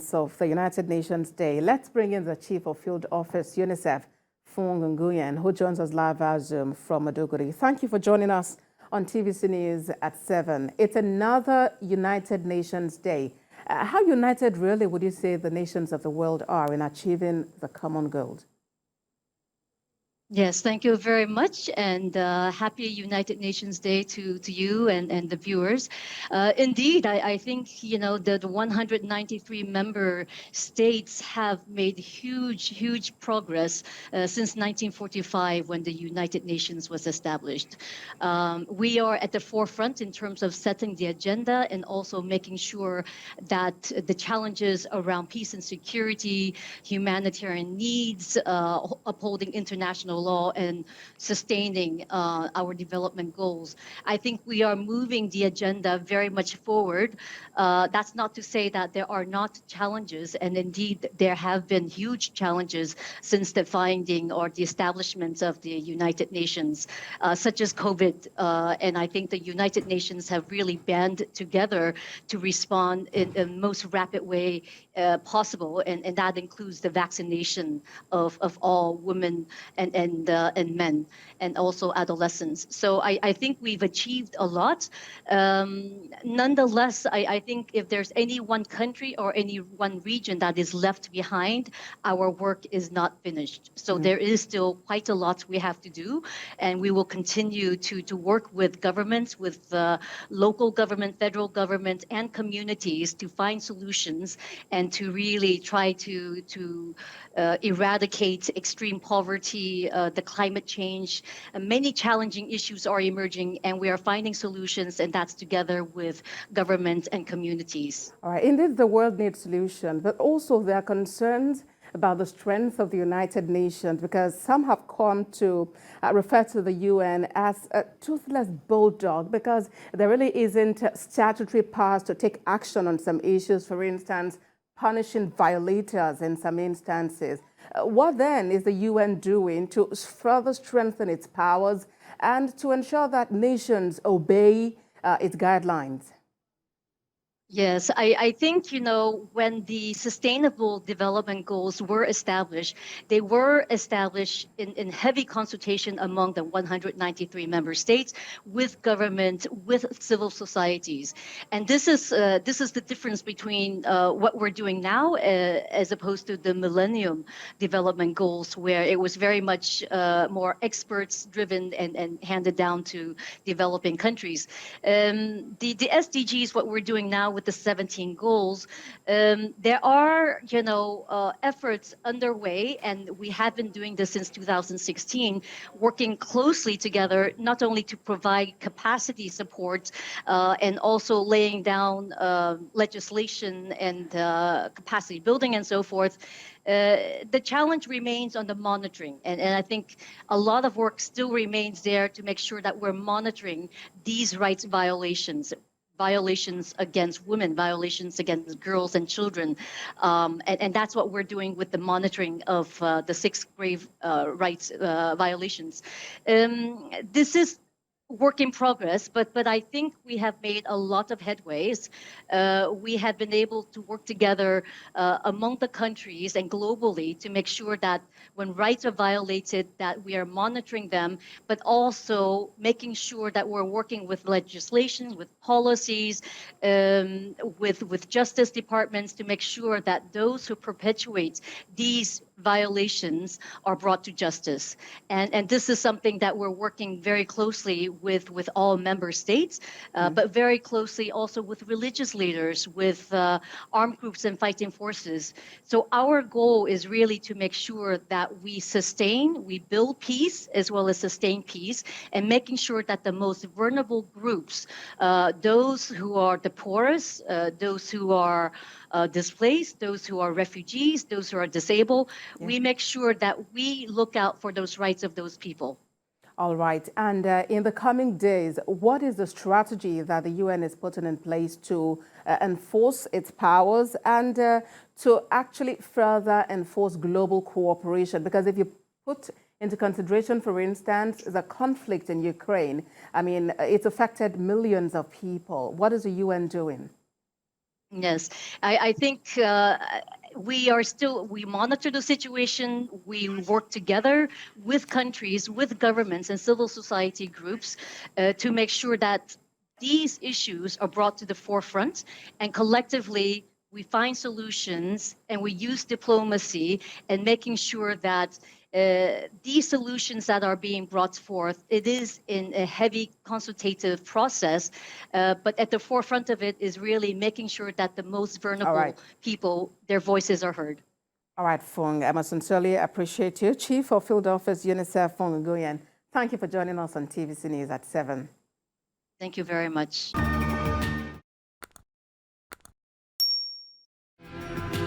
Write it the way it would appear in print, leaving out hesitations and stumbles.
months of the United Nations Day, let's bring in the Chief of Field Office, Unicef, Phoung Nguyen, who joins us live via Zoom from Maiduguri. Thank you for joining us on TVC News at 7. It's another United Nations Day. How united really would you say the nations of the world are in achieving the common goals? Yes, thank you very much, and happy United Nations Day to you and the viewers. Indeed, I think, you know, the 193 member states have made huge progress since 1945 when the United Nations was established. We are at the forefront in terms of setting the agenda and also making sure that the challenges around peace and security, humanitarian needs, upholding international law and sustaining our development goals. I think we are moving the agenda very much forward. That's not to say that there are not challenges, and indeed there have been huge challenges since the finding or the establishment of the United Nations, such as COVID. And I think the United Nations have really band together to respond in the most rapid way possible, and that includes the vaccination of all women and men, and also adolescents. So I think we've achieved a lot. Nonetheless, I think if there's any one country or any one region that is left behind, our work is not finished. So there is still quite a lot we have to do, and we will continue to work with governments, with local government, federal government, and communities to find solutions and to really try to eradicate extreme poverty, the climate change. Many challenging issues are emerging, and we are finding solutions, and that's together with government and communities. All right, indeed, the world needs solutions, but also there are concerns about the strength of the United Nations, because some have come to refer to the UN as a toothless bulldog, because there really isn't statutory powers to take action on some issues, for instance, punishing violators in some instances. What then is the UN doing to further strengthen its powers and to ensure that nations obey its guidelines? Yes, I think, you know, when the Sustainable Development Goals were established, they were established in heavy consultation among the 193 member states, with government, with civil societies. And this is the difference between what we're doing now as opposed to the Millennium Development Goals, where it was very much more experts driven and handed down to developing countries. The SDGs, what we're doing now with the 17 goals, there are, you know, efforts underway, and we have been doing this since 2016, working closely together, not only to provide capacity support and also laying down legislation and capacity building and so forth. The challenge remains on the monitoring, and I think a lot of work still remains there to make sure that we're monitoring these rights violations against women, violations against girls and children. And that's what we're doing with the monitoring of the 6 grave rights violations. This is work in progress, but I think we have made a lot of headways. We have been able to work together among the countries and globally to make sure that when rights are violated, that we are monitoring them, but also making sure that we're working with legislation, with policies, with justice departments to make sure that those who perpetuate these violations are brought to justice. And this is something that we're working very closely with all member states, but very closely also with religious leaders, with armed groups and fighting forces. So our goal is really to make sure that we build peace as well as sustain peace, and making sure that the most vulnerable groups, those who are the poorest, those who are displaced, those who are refugees, those who are disabled, we make sure that we look out for those rights of those people. All right. And in the coming days, what is the strategy that the UN is putting in place to enforce its powers and to actually further enforce global cooperation? Because if you put into consideration, for instance, the conflict in Ukraine, I mean, it's affected millions of people. What is the UN doing? Yes, I think we monitor the situation. We work together with countries, with governments and civil society groups to make sure that these issues are brought to the forefront, and collectively we find solutions and we use diplomacy and making sure that these solutions that are being brought forth, it is in a heavy consultative process, but at the forefront of it is really making sure that the most vulnerable people, their voices are heard. All right, Phoung, I must sincerely appreciate you. Chief of Field Office, UNICEF, Phoung Nguyen. Thank you for joining us on TVC News at 7. Thank you very much.